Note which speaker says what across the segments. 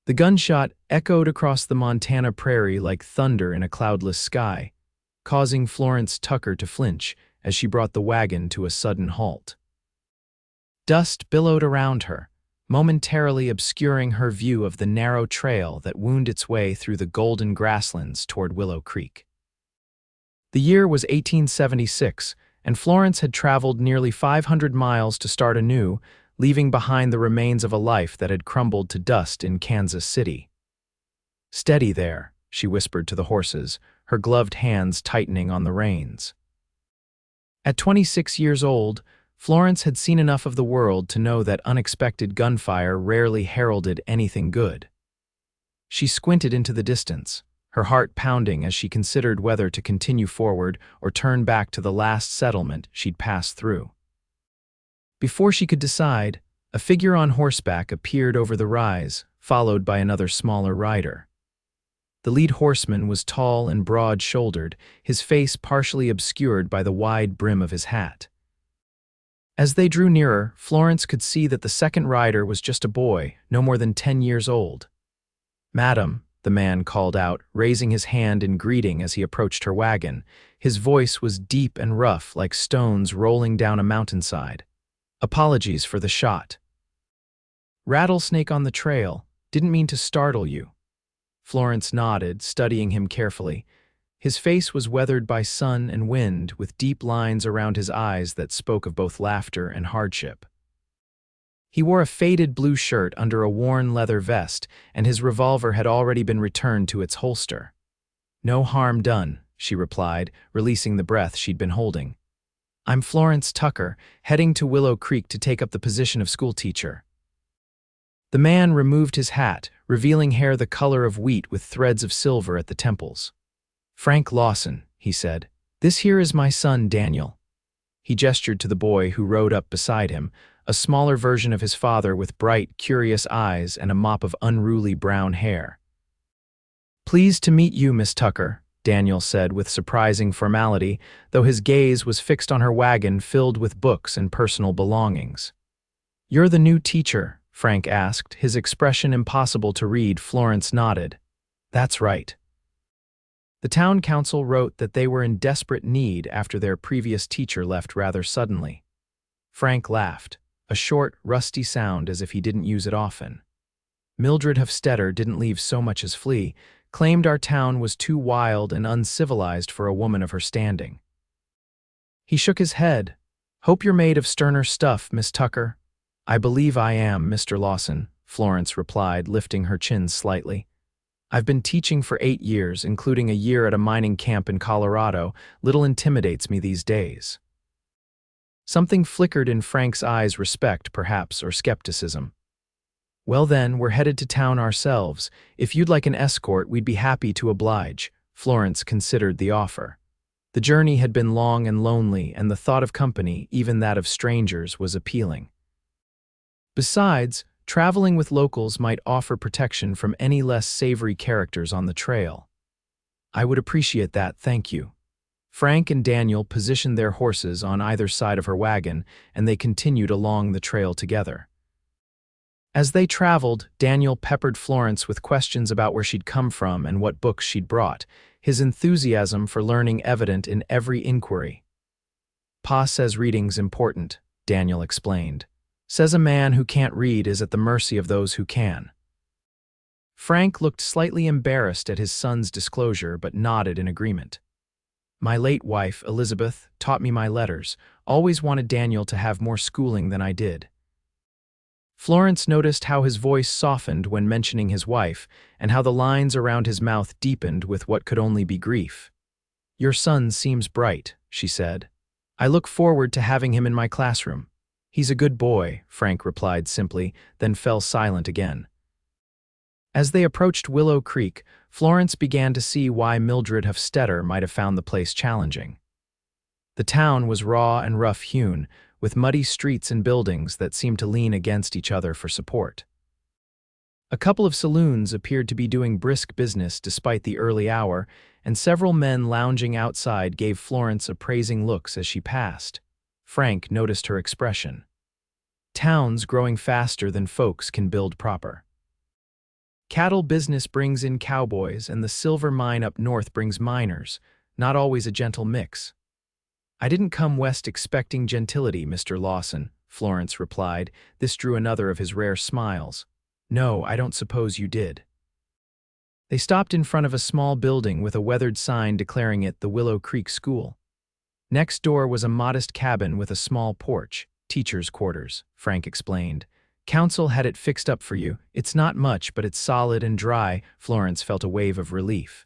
Speaker 1: The gunshot echoed across the Montana prairie like thunder in a cloudless sky, causing Florence Tucker to flinch as she brought the wagon to a sudden halt. Dust billowed around her, momentarily obscuring her view of the narrow trail that wound its way through the golden grasslands toward Willow Creek. The year was 1876, and Florence had traveled nearly 500 miles to start anew, leaving behind the remains of a life that had crumbled to dust in Kansas City. "Steady there," she whispered to the horses, her gloved hands tightening on the reins. At 26 years old, Florence had seen enough of the world to know that unexpected gunfire rarely heralded anything good. She squinted into the distance, her heart pounding as she considered whether to continue forward or turn back to the last settlement she'd passed through. Before she could decide, a figure on horseback appeared over the rise, followed by another smaller rider. The lead horseman was tall and broad-shouldered, his face partially obscured by the wide brim of his hat. As they drew nearer, Florence could see that the second rider was just a boy, no more than 10 years old. "Madam," the man called out, raising his hand in greeting as he approached her wagon. His voice was deep and rough, like stones rolling down a mountainside. "Apologies for the shot." "Rattlesnake on the trail. Didn't mean to startle you." Florence nodded, studying him carefully. His face was weathered by sun and wind, with deep lines around his eyes that spoke of both laughter and hardship. He wore a faded blue shirt under a worn leather vest, and his revolver had already been returned to its holster. "No harm done," she replied, releasing the breath she'd been holding. "I'm Florence Tucker, heading to Willow Creek to take up the position of schoolteacher." The man removed his hat, revealing hair the color of wheat with threads of silver at the temples. "Frank Lawson," he said. "This here is my son, Daniel." He gestured to the boy who rode up beside him, a smaller version of his father with bright, curious eyes and a mop of unruly brown hair. "Pleased to meet you, Miss Tucker," Daniel said with surprising formality, though his gaze was fixed on her wagon filled with books and personal belongings. "You're the new teacher?" Frank asked, his expression impossible to read. Florence nodded. "That's right." The town council wrote that they were in desperate need after their previous teacher left rather suddenly. Frank laughed, a short, rusty sound as if he didn't use it often. "Mildred Hofstetter didn't leave so much as flee, claimed our town was too wild and uncivilized for a woman of her standing." He shook his head. "Hope you're made of sterner stuff, Miss Tucker." "I believe I am, Mr. Lawson," Florence replied, lifting her chin slightly. "I've been teaching for 8 years, including a year at a mining camp in Colorado. Little intimidates me these days." Something flickered in Frank's eyes, respect, perhaps, or skepticism. "Well then, we're headed to town ourselves. If you'd like an escort, we'd be happy to oblige." Florence considered the offer. The journey had been long and lonely, and the thought of company, even that of strangers, was appealing. Besides, traveling with locals might offer protection from any less savory characters on the trail. "I would appreciate that, thank you." Frank and Daniel positioned their horses on either side of her wagon, and they continued along the trail together. As they traveled, Daniel peppered Florence with questions about where she'd come from and what books she'd brought, his enthusiasm for learning evident in every inquiry. "Pa says reading's important," Daniel explained. "Says a man who can't read is at the mercy of those who can." Frank looked slightly embarrassed at his son's disclosure, but nodded in agreement. "My late wife, Elizabeth, taught me my letters. Always wanted Daniel to have more schooling than I did." Florence noticed how his voice softened when mentioning his wife, and how the lines around his mouth deepened with what could only be grief. "Your son seems bright," she said. "I look forward to having him in my classroom." "He's a good boy," Frank replied simply, then fell silent again. As they approached Willow Creek, Florence began to see why Mildred Hofstetter might have found the place challenging. The town was raw and rough-hewn, with muddy streets and buildings that seemed to lean against each other for support. A couple of saloons appeared to be doing brisk business despite the early hour, and several men lounging outside gave Florence appraising looks as she passed. Frank noticed her expression. Towns growing faster than folks can build proper. Cattle business brings in cowboys, and the silver mine up north brings miners, not always a gentle mix. I didn't come west expecting gentility, Mr. Lawson, Florence replied. This drew another of his rare smiles. No, I don't suppose you did. They stopped in front of a small building with a weathered sign declaring it the Willow Creek School. Next door was a modest cabin with a small porch, teacher's quarters, Frank explained. Council had it fixed up for you. It's not much, but it's solid and dry. Florence felt a wave of relief.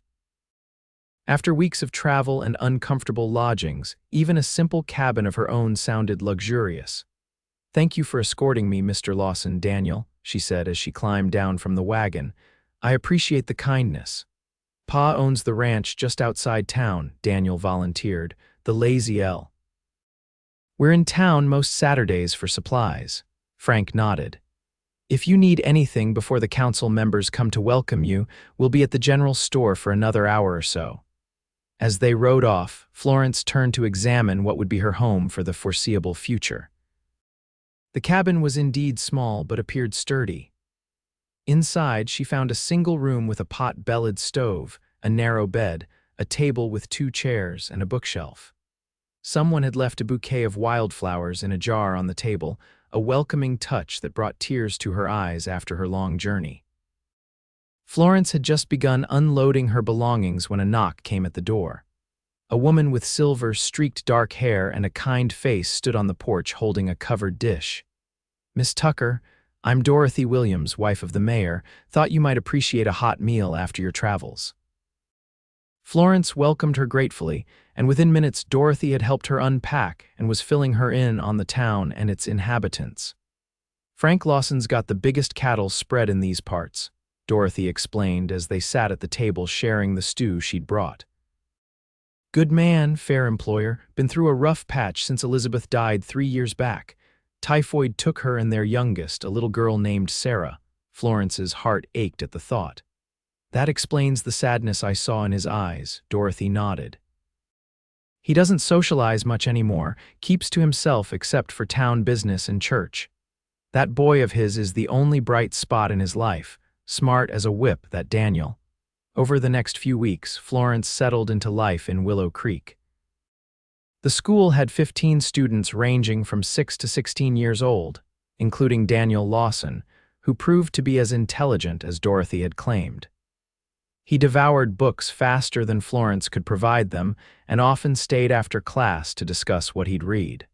Speaker 1: After weeks of travel and uncomfortable lodgings, even a simple cabin of her own sounded luxurious. Thank you for escorting me, Mr. Lawson, Daniel, she said as she climbed down from the wagon. I appreciate the kindness. Pa owns the ranch just outside town, Daniel volunteered, the Lazy L. We're in town most Saturdays for supplies. Frank nodded. If you need anything before the council members come to welcome you, we'll be at the general store for another hour or so. As they rode off, Florence turned to examine what would be her home for the foreseeable future. The cabin was indeed small but appeared sturdy. Inside, she found a single room with a pot-bellied stove, a narrow bed, a table with 2 chairs, and a bookshelf. Someone had left a bouquet of wildflowers in a jar on the table, a welcoming touch that brought tears to her eyes after her long journey. Florence had just begun unloading her belongings when a knock came at the door. A woman with silver-streaked dark hair and a kind face stood on the porch holding a covered dish. Miss Tucker, I'm Dorothy Williams, wife of the mayor. Thought you might appreciate a hot meal after your travels. Florence welcomed her gratefully, and within minutes Dorothy had helped her unpack and was filling her in on the town and its inhabitants. Frank Lawson's got the biggest cattle spread in these parts, Dorothy explained as they sat at the table sharing the stew she'd brought. Good man, fair employer, been through a rough patch since Elizabeth died 3 years back. Typhoid took her and their youngest, a little girl named Sarah. Florence's heart ached at the thought. That explains the sadness I saw in his eyes, Dorothy nodded. He doesn't socialize much anymore, keeps to himself except for town business and church. That boy of his is the only bright spot in his life, smart as a whip, that Daniel. Over the next few weeks, Florence settled into life in Willow Creek. The school had 15 students ranging from 6 to 16 years old, including Daniel Lawson, who proved to be as intelligent as Dorothy had claimed. He devoured books faster than Florence could provide them and often stayed after class to discuss what he'd read.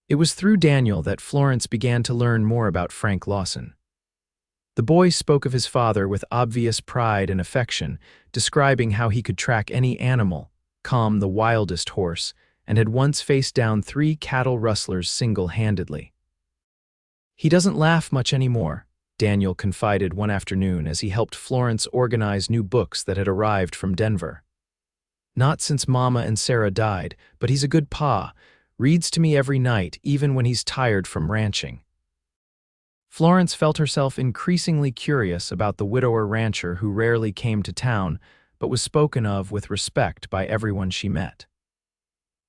Speaker 1: It was through Daniel that Florence began to learn more about Frank Lawson. The boy spoke of his father with obvious pride and affection, describing how he could track any animal, calm the wildest horse, and had once faced down 3 cattle rustlers single-handedly. He doesn't laugh much anymore, Daniel confided one afternoon as he helped Florence organize new books that had arrived from Denver. Not since Mama and Sarah died, but he's a good pa, reads to me every night, even when he's tired from ranching. Florence felt herself increasingly curious about the widower rancher who rarely came to town, but was spoken of with respect by everyone she met.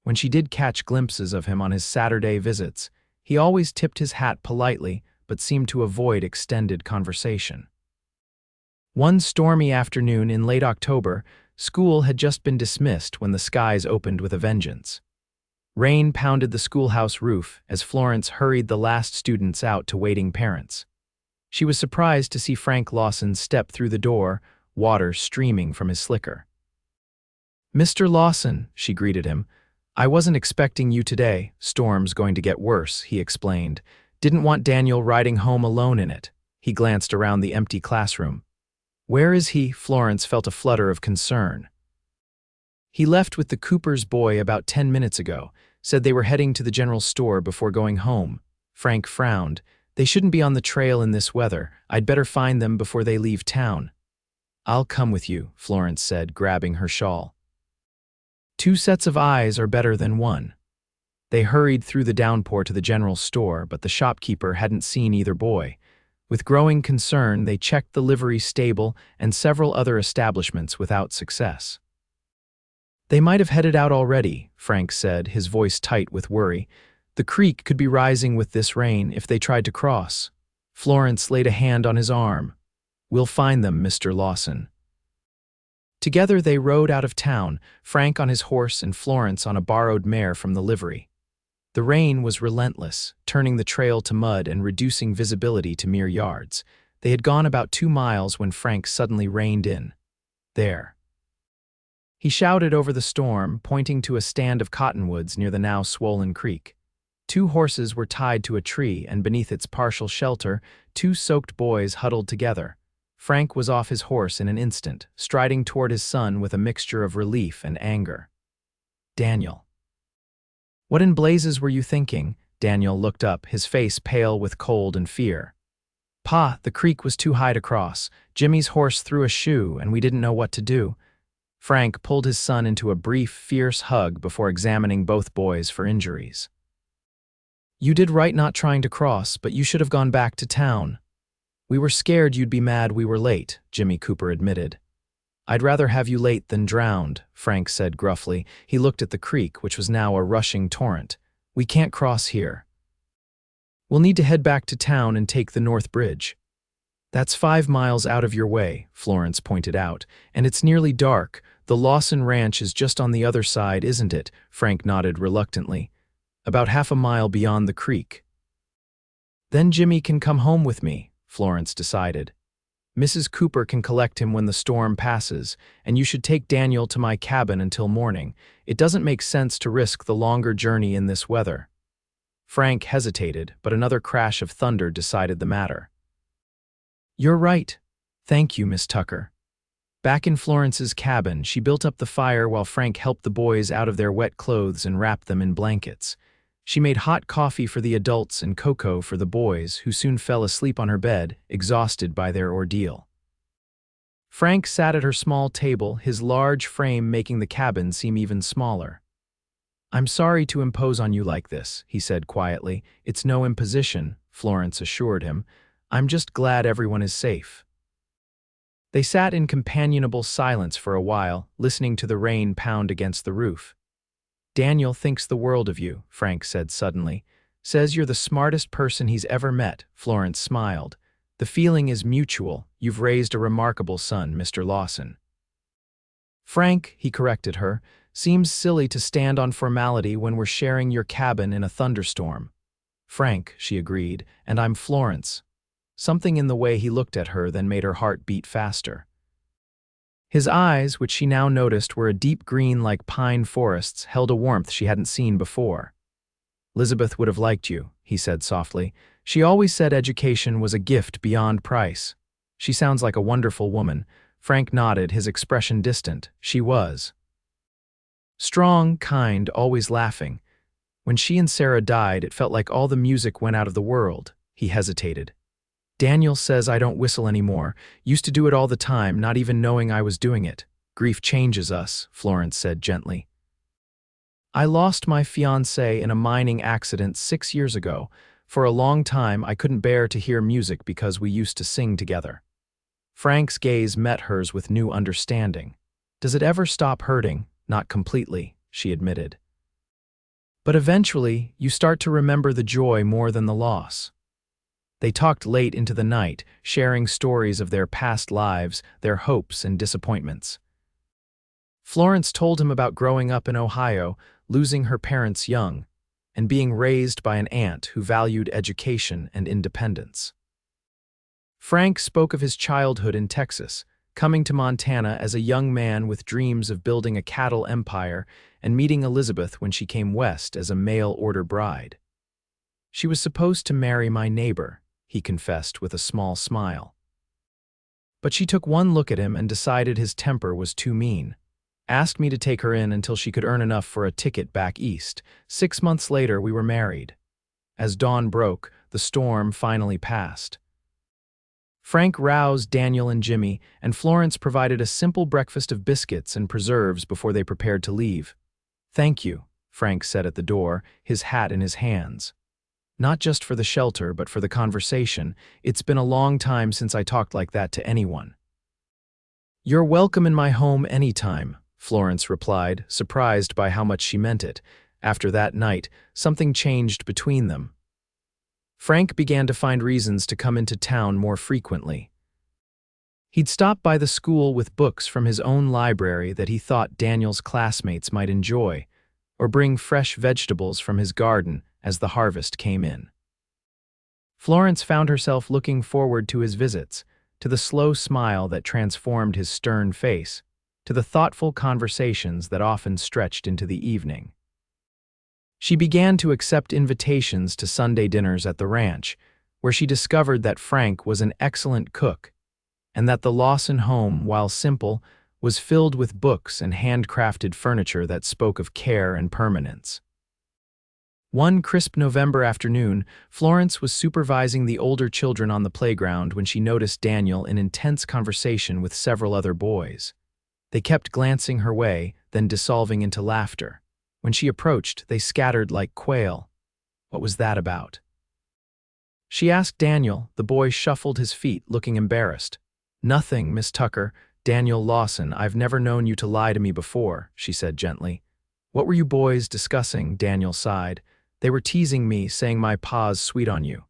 Speaker 1: When she did catch glimpses of him on his Saturday visits, he always tipped his hat politely, but seemed to avoid extended conversation. One stormy afternoon in late October, school had just been dismissed when the skies opened with a vengeance. Rain pounded the schoolhouse roof as Florence hurried the last students out to waiting parents. She was surprised to see Frank Lawson step through the door, water streaming from his slicker. Mr. Lawson, she greeted him. I wasn't expecting you today. Storm's going to get worse, he explained. Didn't want Daniel riding home alone in it. He glanced around the empty classroom. Where is he? Florence felt a flutter of concern. He left with the Cooper's boy about 10 minutes ago, said they were heading to the general store before going home. Frank frowned. They shouldn't be on the trail in this weather. I'd better find them before they leave town. I'll come with you, Florence said, grabbing her shawl. 2 sets of eyes are better than one. They hurried through the downpour to the general store, but the shopkeeper hadn't seen either boy. With growing concern, they checked the livery stable and several other establishments without success. They might have headed out already, Frank said, his voice tight with worry. The creek could be rising with this rain if they tried to cross. Florence laid a hand on his arm. We'll find them, Mr. Lawson. Together they rode out of town, Frank on his horse and Florence on a borrowed mare from the livery. The rain was relentless, turning the trail to mud and reducing visibility to mere yards. They had gone about 2 miles when Frank suddenly reined in. There. He shouted over the storm, pointing to a stand of cottonwoods near the now swollen creek. 2 horses were tied to a tree, and beneath its partial shelter, 2 soaked boys huddled together. Frank was off his horse in an instant, striding toward his son with a mixture of relief and anger. Daniel. What in blazes were you thinking? Daniel looked up, his face pale with cold and fear. Pa, the creek was too high to cross. Jimmy's horse threw a shoe, and we didn't know what to do. Frank pulled his son into a brief, fierce hug before examining both boys for injuries. You did right not trying to cross, but you should have gone back to town. We were scared you'd be mad we were late, Jimmy Cooper admitted. I'd rather have you late than drowned, Frank said gruffly. He looked at the creek, which was now a rushing torrent. We can't cross here. We'll need to head back to town and take the North Bridge. That's 5 miles out of your way, Florence pointed out, and it's nearly dark. The Lawson Ranch is just on the other side, isn't it? Frank nodded reluctantly. About half a mile beyond the creek. Then Jimmy can come home with me, Florence decided. Mrs. Cooper can collect him when the storm passes, and you should take Daniel to my cabin until morning. It doesn't make sense to risk the longer journey in this weather. Frank hesitated, but another crash of thunder decided the matter. You're right. Thank you, Miss Tucker. Back in Florence's cabin, she built up the fire while Frank helped the boys out of their wet clothes and wrapped them in blankets. She made hot coffee for the adults and cocoa for the boys, who soon fell asleep on her bed, exhausted by their ordeal. Frank sat at her small table, his large frame making the cabin seem even smaller. I'm sorry to impose on you like this, he said quietly. It's no imposition, Florence assured him. I'm just glad everyone is safe. They sat in companionable silence for a while, listening to the rain pound against the roof. Daniel thinks the world of you, Frank said suddenly. Says you're the smartest person he's ever met, Florence smiled. The feeling is mutual. You've raised a remarkable son, Mr. Lawson. Frank, he corrected her, seems silly to stand on formality when we're sharing your cabin in a thunderstorm. Frank, she agreed, and I'm Florence. Something in the way he looked at her then made her heart beat faster. His eyes, which she now noticed were a deep green like pine forests, held a warmth she hadn't seen before. Elizabeth would have liked you, he said softly. She always said education was a gift beyond price. She sounds like a wonderful woman. Frank nodded, his expression distant. She was. Strong, kind, always laughing. When she and Sarah died, it felt like all the music went out of the world. He hesitated. Daniel says I don't whistle anymore. Used to do it all the time, not even knowing I was doing it. Grief changes us, Florence said gently. I lost my fiancé in a mining accident 6 years ago. For a long time, I couldn't bear to hear music because we used to sing together. Frank's gaze met hers with new understanding. Does it ever stop hurting? Not completely, she admitted. But eventually, you start to remember the joy more than the loss. They talked late into the night, sharing stories of their past lives, their hopes and disappointments. Florence told him about growing up in Ohio, losing her parents young, and being raised by an aunt who valued education and independence. Frank spoke of his childhood in Texas, coming to Montana as a young man with dreams of building a cattle empire and meeting Elizabeth when she came west as a mail-order bride. She was supposed to marry my neighbor, he confessed with a small smile. But she took one look at him and decided his temper was too mean. Asked me to take her in until she could earn enough for a ticket back east. 6 months later, we were married. As dawn broke, the storm finally passed. Frank roused Daniel and Jimmy, and Florence provided a simple breakfast of biscuits and preserves before they prepared to leave. Thank you, Frank said at the door, his hat in his hands. Not just for the shelter, but for the conversation. It's been a long time since I talked like that to anyone. You're welcome in my home anytime, Florence replied, surprised by how much she meant it. After that night, something changed between them. Frank began to find reasons to come into town more frequently. He'd stop by the school with books from his own library that he thought Daniel's classmates might enjoy, or bring fresh vegetables from his garden as the harvest came in. Florence found herself looking forward to his visits, to the slow smile that transformed his stern face, to the thoughtful conversations that often stretched into the evening. She began to accept invitations to Sunday dinners at the ranch, where she discovered that Frank was an excellent cook, and that the Lawson home, while simple, was filled with books and handcrafted furniture that spoke of care and permanence. One crisp November afternoon, Florence was supervising the older children on the playground when she noticed Daniel in intense conversation with several other boys. They kept glancing her way, then dissolving into laughter. When she approached, they scattered like quail. What was that about? She asked Daniel. The boy shuffled his feet, looking embarrassed. "Nothing, Miss Tucker. Daniel Lawson, I've never known you to lie to me before," she said gently. "What were you boys discussing?" Daniel sighed. "They were teasing me, saying my pa's sweet on you.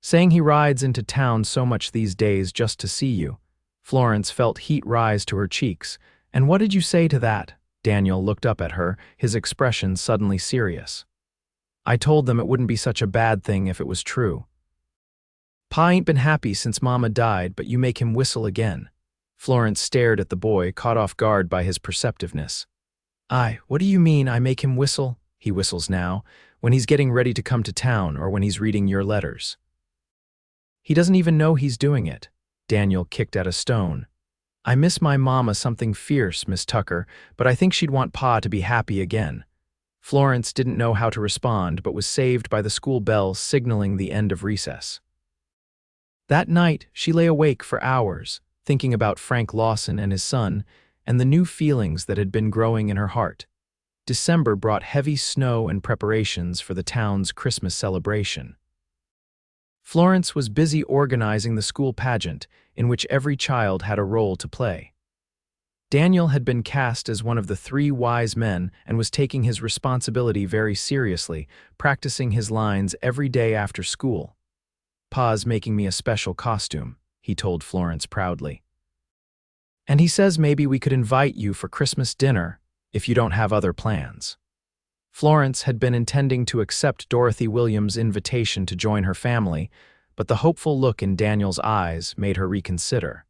Speaker 1: Saying he rides into town so much these days just to see you." Florence felt heat rise to her cheeks. "And what did you say to that?" Daniel looked up at her, his expression suddenly serious. "I told them it wouldn't be such a bad thing if it was true. Pa ain't been happy since Mama died, but you make him whistle again." Florence stared at the boy, caught off guard by his perceptiveness. What do you mean I make him whistle?" "He whistles now, when he's getting ready to come to town or when he's reading your letters. He doesn't even know he's doing it." Daniel kicked at a stone. "I miss my mama something fierce, Miss Tucker, but I think she'd want Pa to be happy again." Florence didn't know how to respond, but was saved by the school bell signaling the end of recess. That night, she lay awake for hours, thinking about Frank Lawson and his son, and the new feelings that had been growing in her heart. December brought heavy snow and preparations for the town's Christmas celebration. Florence was busy organizing the school pageant, in which every child had a role to play. Daniel had been cast as one of the 3 wise men and was taking his responsibility very seriously, practicing his lines every day after school. "Pa's making me a special costume," he told Florence proudly. "And he says maybe we could invite you for Christmas dinner if you don't have other plans." Florence had been intending to accept Dorothy Williams' invitation to join her family, but the hopeful look in Daniel's eyes made her reconsider.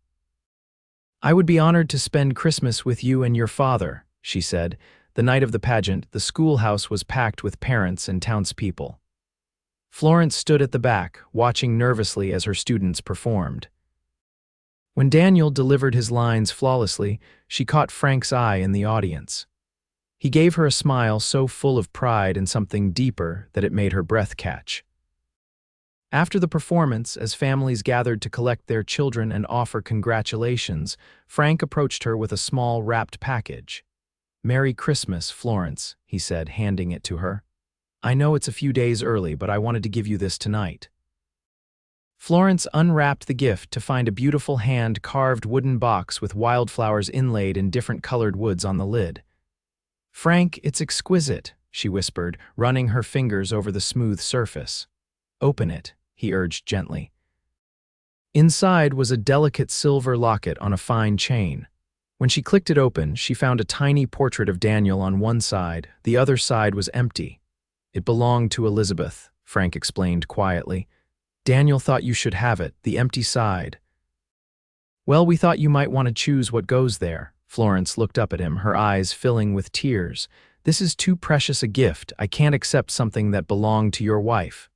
Speaker 1: "I would be honored to spend Christmas with you and your father," she said. The night of the pageant, the schoolhouse was packed with parents and townspeople. Florence stood at the back, watching nervously as her students performed. When Daniel delivered his lines flawlessly, she caught Frank's eye in the audience. He gave her a smile so full of pride and something deeper that it made her breath catch. After the performance, as families gathered to collect their children and offer congratulations, Frank approached her with a small wrapped package. "Merry Christmas, Florence," he said, handing it to her. "I know it's a few days early, but I wanted to give you this tonight." Florence unwrapped the gift to find a beautiful hand-carved wooden box with wildflowers inlaid in different colored woods on the lid. "Frank, it's exquisite," she whispered, running her fingers over the smooth surface. "Open it," he urged gently. Inside was a delicate silver locket on a fine chain. When she clicked it open, she found a tiny portrait of Daniel on one side. The other side was empty. "It belonged to Elizabeth," Frank explained quietly. "Daniel thought you should have it, the empty side." "Well, we thought you might want to choose what goes there." Florence looked up at him, her eyes filling with tears. "This is too precious a gift. I can't accept something that belonged to your wife."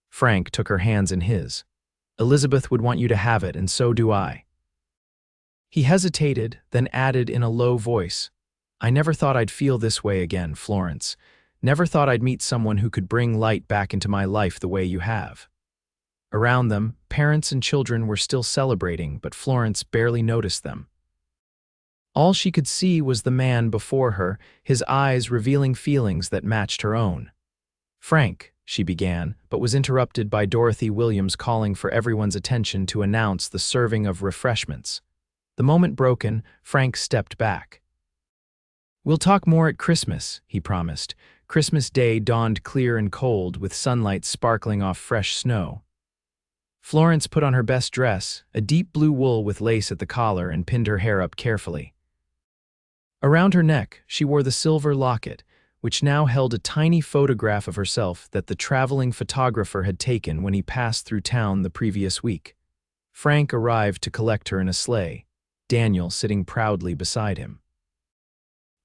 Speaker 1: Frank took her hands in his. "Elizabeth would want you to have it, and so do I." He hesitated, then added in a low voice, "I never thought I'd feel this way again, Florence. Never thought I'd meet someone who could bring light back into my life the way you have." Around them, parents and children were still celebrating, but Florence barely noticed them. All she could see was the man before her, his eyes revealing feelings that matched her own. "Frank," she began, but was interrupted by Dorothy Williams calling for everyone's attention to announce the serving of refreshments. The moment broken, Frank stepped back. "We'll talk more at Christmas," he promised. Christmas Day dawned clear and cold, with sunlight sparkling off fresh snow. Florence put on her best dress, a deep blue wool with lace at the collar, and pinned her hair up carefully. Around her neck, she wore the silver locket, which now held a tiny photograph of herself that the traveling photographer had taken when he passed through town the previous week. Frank arrived to collect her in a sleigh, Daniel sitting proudly beside him.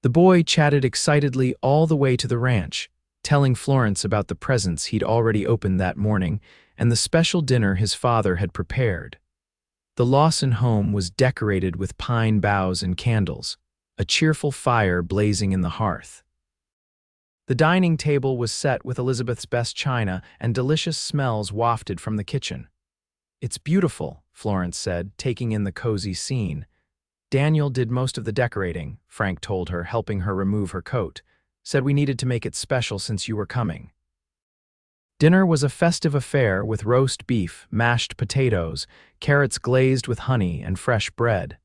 Speaker 1: The boy chatted excitedly all the way to the ranch, telling Florence about the presents he'd already opened that morning and the special dinner his father had prepared. The Lawson home was decorated with pine boughs and candles, a cheerful fire blazing in the hearth. The dining table was set with Elizabeth's best china, and delicious smells wafted from the kitchen. "It's beautiful," Florence said, taking in the cozy scene. "Daniel did most of the decorating," Frank told her, helping her remove her coat. "Said we needed to make it special since you were coming." Dinner was a festive affair with roast beef, mashed potatoes, carrots glazed with honey, and fresh bread.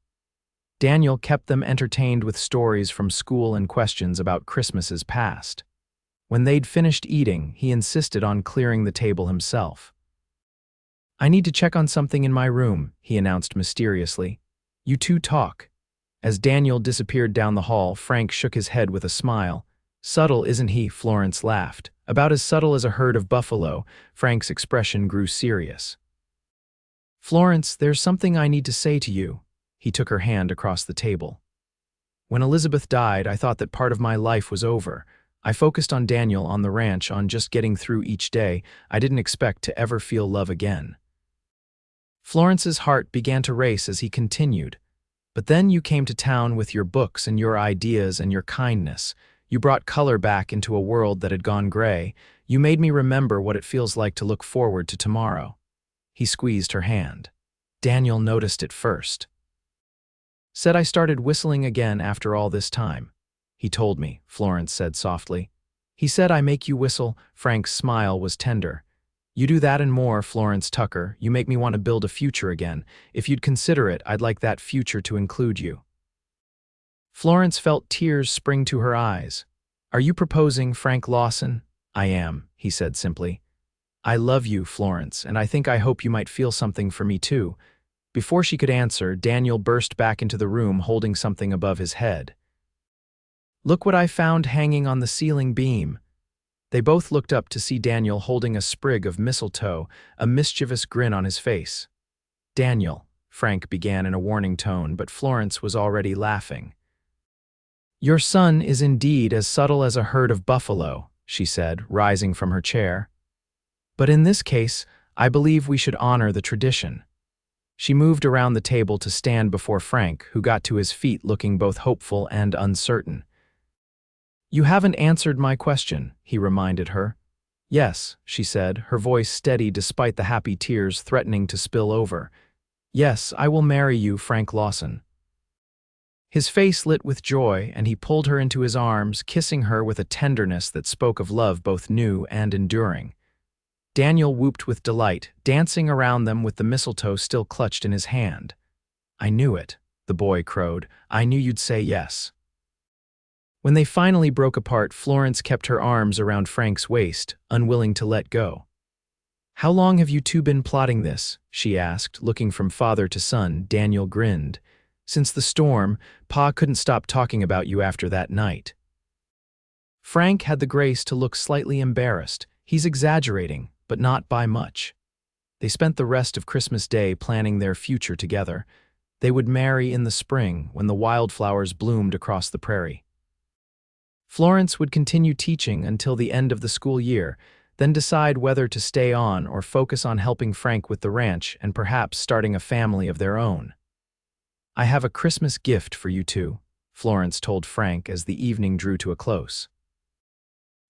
Speaker 1: Daniel kept them entertained with stories from school and questions about Christmases past. When they'd finished eating, he insisted on clearing the table himself. "I need to check on something in my room," he announced mysteriously. "You two talk." As Daniel disappeared down the hall, Frank shook his head with a smile. "Subtle, isn't he?" Florence laughed. "About as subtle as a herd of buffalo." Frank's expression grew serious. "Florence, there's something I need to say to you." He took her hand across the table. "When Elizabeth died, I thought that part of my life was over. I focused on Daniel, on the ranch, on just getting through each day. I didn't expect to ever feel love again." Florence's heart began to race as he continued. "But then you came to town with your books and your ideas and your kindness. You brought color back into a world that had gone gray. You made me remember what it feels like to look forward to tomorrow." He squeezed her hand. "Daniel noticed it first. Said I started whistling again after all this time." "He told me," Florence said softly. "He said I make you whistle." Frank's smile was tender. "You do that and more, Florence Tucker. You make me want to build a future again. If you'd consider it, I'd like that future to include you." Florence felt tears spring to her eyes. "Are you proposing, Frank Lawson?" "I am," he said simply. "I love you, Florence, and I hope you might feel something for me too." Before she could answer, Daniel burst back into the room holding something above his head. "Look what I found hanging on the ceiling beam." They both looked up to see Daniel holding a sprig of mistletoe, a mischievous grin on his face. "Daniel," Frank began in a warning tone, but Florence was already laughing. "Your son is indeed as subtle as a herd of buffalo," she said, rising from her chair. "But in this case, I believe we should honor the tradition." She moved around the table to stand before Frank, who got to his feet looking both hopeful and uncertain. "You haven't answered my question," he reminded her. "Yes," she said, her voice steady despite the happy tears threatening to spill over. "Yes, I will marry you, Frank Lawson." His face lit with joy, and he pulled her into his arms, kissing her with a tenderness that spoke of love both new and enduring. Daniel whooped with delight, dancing around them with the mistletoe still clutched in his hand. "I knew it," the boy crowed. "I knew you'd say yes." When they finally broke apart, Florence kept her arms around Frank's waist, unwilling to let go. "How long have you two been plotting this?" she asked, looking from father to son. Daniel grinned. "Since the storm, Pa couldn't stop talking about you after that night." Frank had the grace to look slightly embarrassed. He's exaggerating, but not by much. They spent the rest of Christmas Day planning their future together. They would marry in the spring when the wildflowers bloomed across the prairie. Florence would continue teaching until the end of the school year, then decide whether to stay on or focus on helping Frank with the ranch and perhaps starting a family of their own. "I have a Christmas gift for you two," Florence told Frank as the evening drew to a close.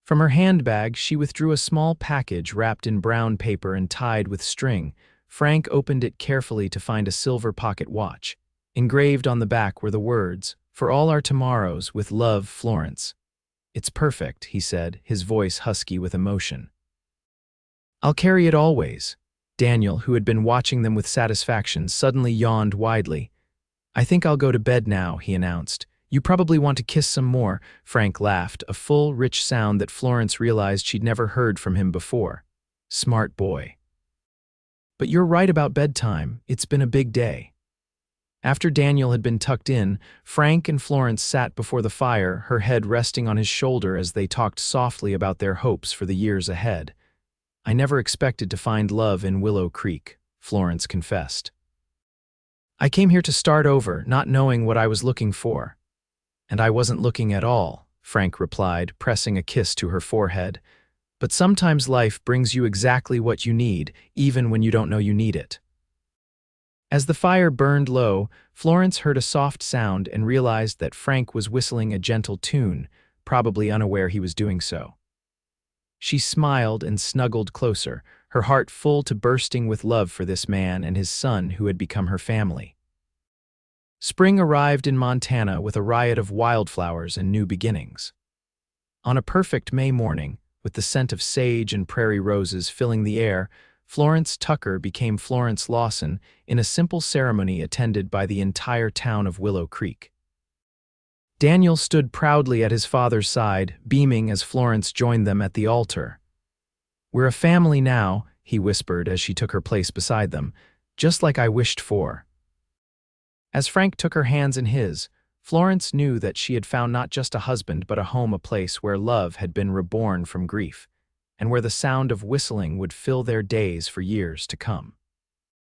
Speaker 1: From her handbag, she withdrew a small package wrapped in brown paper and tied with string. Frank opened it carefully to find a silver pocket watch. Engraved on the back were the words, "For all our tomorrows, with love, Florence." "It's perfect," he said, his voice husky with emotion. "I'll carry it always." Daniel, who had been watching them with satisfaction, suddenly yawned widely. "I think I'll go to bed now," he announced. "You probably want to kiss some more." Frank laughed, a full, rich sound that Florence realized she'd never heard from him before. Smart boy. But you're right about bedtime. It's been a big day. After Daniel had been tucked in, Frank and Florence sat before the fire, her head resting on his shoulder as they talked softly about their hopes for the years ahead. I never expected to find love in Willow Creek, Florence confessed. I came here to start over, not knowing what I was looking for. And I wasn't looking at all, Frank replied, pressing a kiss to her forehead. But sometimes life brings you exactly what you need, even when you don't know you need it. As the fire burned low, Florence heard a soft sound and realized that Frank was whistling a gentle tune, probably unaware he was doing so. She smiled and snuggled closer, her heart full to bursting with love for this man and his son who had become her family. Spring arrived in Montana with a riot of wildflowers and new beginnings. On a perfect May morning, with the scent of sage and prairie roses filling the air, Florence Tucker became Florence Lawson in a simple ceremony attended by the entire town of Willow Creek. Daniel stood proudly at his father's side, beaming as Florence joined them at the altar. "We're a family now," he whispered as she took her place beside them, "just like I wished for." As Frank took her hands in his, Florence knew that she had found not just a husband but a home, a place where love had been reborn from grief, and where the sound of whistling would fill their days for years to come.